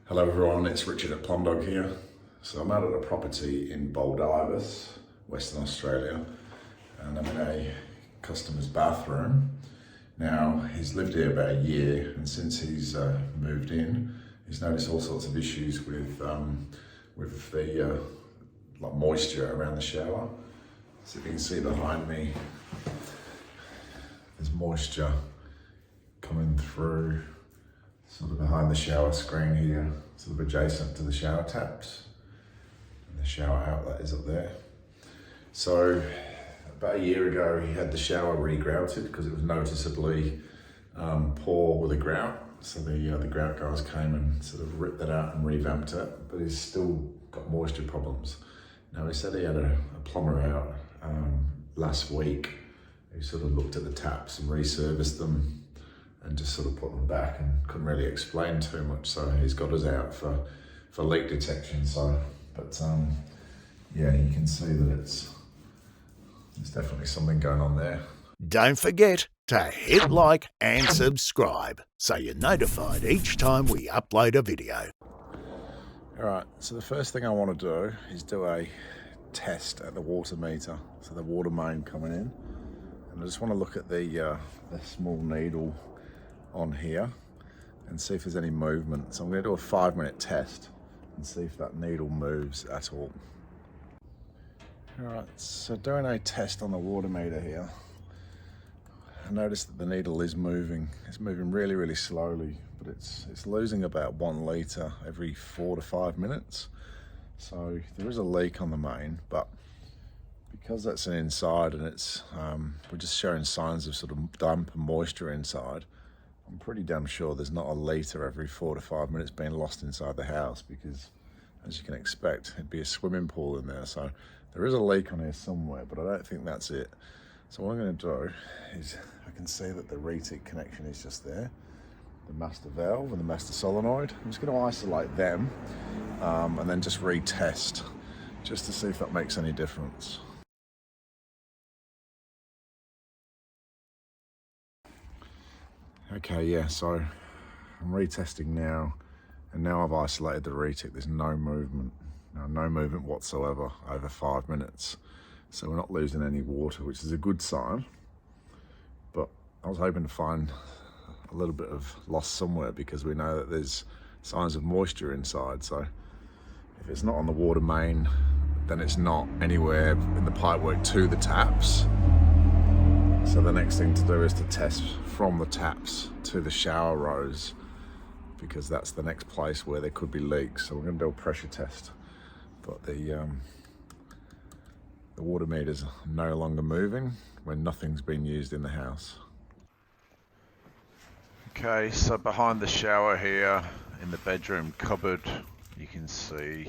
Hello everyone, it's Richard at Plumbdog here. So I'm out at a property in Baldivis, Western Australia, and I'm in a customer's bathroom. Now, he's lived here about a year, and since he's moved in, he's noticed all sorts of issues with the like moisture around the shower. So you can see behind me, there's moisture coming through sort of behind the shower screen here, sort of adjacent to the shower taps. And the shower outlet is up there. So about a year ago, he had the shower re-grouted because it was noticeably poor with the grout. So the grout guys came and sort of ripped that out and revamped it, but he's still got moisture problems. Now, he said he had a plumber out last week who sort of looked at the taps and resurfaced them and just sort of put them back and couldn't really explain too much. So he's got us out for leak detection. So, but yeah, you can see that there's definitely something going on there. Don't forget to hit like and subscribe so you're notified each time we upload a video. All right, so the first thing I want to do is do a test at the water meter, so the water main coming in. And I just want to look at the small needle on here and see if there's any movement. So I'm going to do a 5-minute test and see if that needle moves at all. Alright, so doing a test on the water meter here, I noticed that the needle is moving. It's moving really, really slowly, but it's losing about 1 litre every 4 to 5 minutes. So there is a leak on the main, but because that's an inside and it's we're just showing signs of sort of damp and moisture inside, I'm pretty damn sure there's not a litre every 4 to 5 minutes being lost inside the house, because as you can expect, it'd be a swimming pool in there. So there is a leak on here somewhere, but I don't think that's it. So what I'm going to do is, I can see that the retic connection is just there, the master valve and the master solenoid. I'm just going to isolate them and then just retest just to see if that makes any difference. Okay, yeah, so I'm retesting now, and now I've isolated the retic. There's no movement, no movement whatsoever over 5 minutes. So we're not losing any water, which is a good sign. But I was hoping to find a little bit of loss somewhere, because we know that there's signs of moisture inside. So if it's not on the water main, then it's not anywhere in the pipework to the taps. So the next thing to do is to test from the taps to the shower rose, because that's the next place where there could be leaks. So we're going to do a pressure test, but the water meter's no longer moving when nothing's been used in the house. Okay, so behind the shower here in the bedroom cupboard, you can see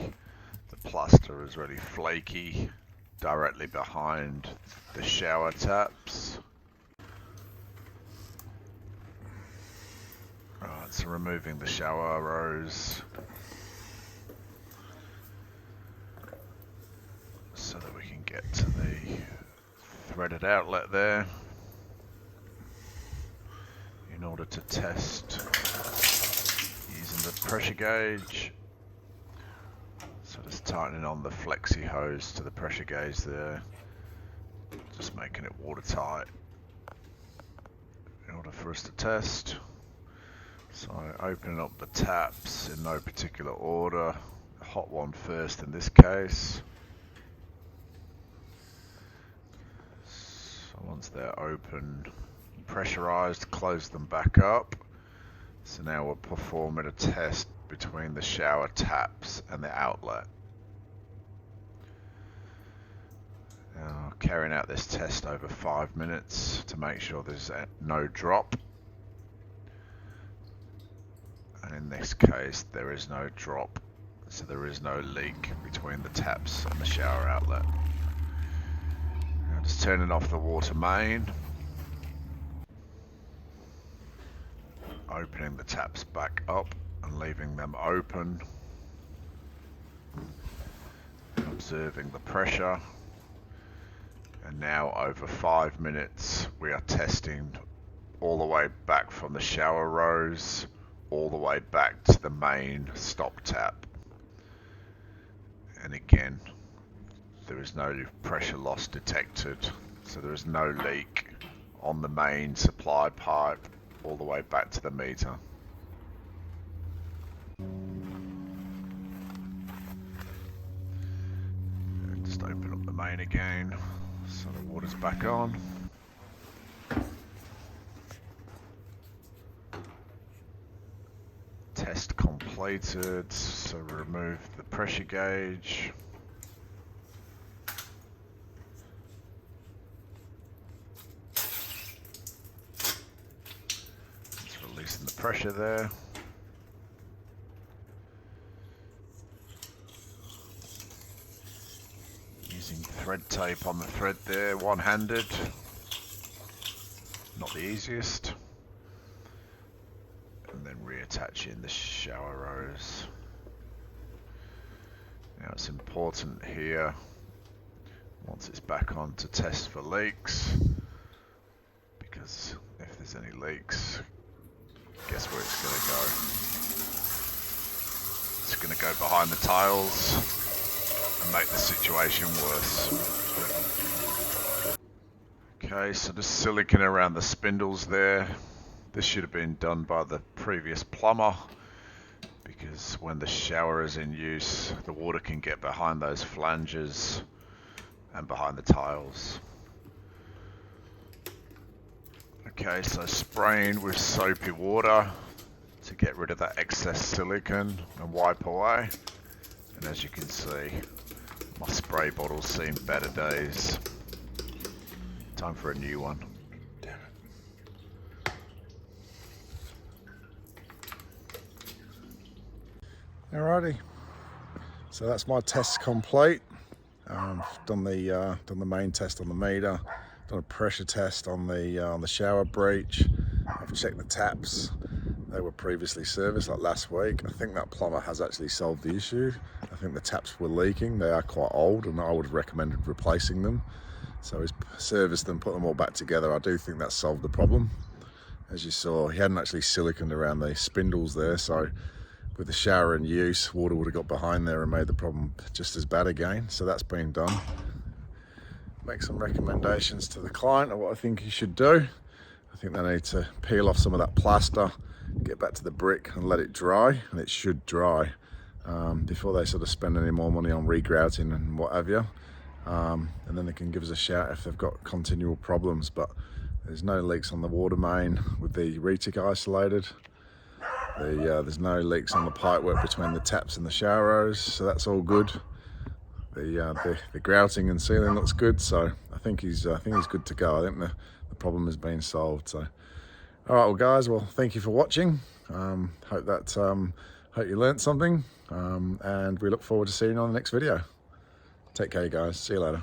the plaster is really flaky directly behind the shower taps. Right, so removing the shower rose so that we can get to the threaded outlet there in order to test using the pressure gauge. So just tightening on the flexi hose to the pressure gauge there, just making it watertight in order for us to test. So opening up the taps in no particular order, the hot one first in this case. So once they're open, pressurized, close them back up. So now we're performing a test between the shower taps and the outlet. Now carrying out this test over 5 minutes to make sure there's no drop. And in this case, there is no drop, so there is no leak between the taps and the shower outlet. Now just turning off the water main, opening the taps back up and leaving them open, observing the pressure. And now over 5 minutes, we are testing all the way back from the shower rose all the way back to the main stop tap. And again, there is no pressure loss detected, so there is no leak on the main supply pipe all the way back to the meter. And just open up the main again so the water's back on. Test completed, so remove the pressure gauge. Just releasing the pressure there. Using thread tape on the thread there, one-handed. Not the easiest. And then reattaching the shower hose. Now it's important here, once it's back on, to test for leaks, because if there's any leaks, guess where it's going to go? It's going to go behind the tiles and make the situation worse. Okay, so just silicone around the spindles there. This should have been done by the previous plumber, because when the shower is in use, the water can get behind those flanges and behind the tiles. Okay, so spraying with soapy water to get rid of that excess silicone and wipe away. And as you can see, my spray bottle's seen better days. Time for a new one. Alrighty, so that's my test complete. Done the main test on the meter, done a pressure test on the shower breach. I've checked the taps. They were previously serviced like last week. I think that plumber has actually solved the issue. I think the taps were leaking. They are quite old, and I would have recommended replacing them. So he's serviced them, put them all back together. I do think that solved the problem. As you saw, he hadn't actually siliconed around the spindles there, so with the shower in use, water would have got behind there and made the problem just as bad again. So that's been done. Make some recommendations to the client of what I think he should do. I think they need to peel off some of that plaster, get back to the brick and let it dry, and it should dry before they sort of spend any more money on regrouting and what have you. And then they can give us a shout if they've got continual problems. But there's no leaks on the water main with the retic isolated. There's no leaks on the pipework between the taps and the shower hose, so that's all good. The grouting and sealing looks good, so I think he's good to go. I think the problem has been solved. So, all right, well, guys, well, thank you for watching. Hope you learnt something, and we look forward to seeing you on the next video. Take care, guys. See you later.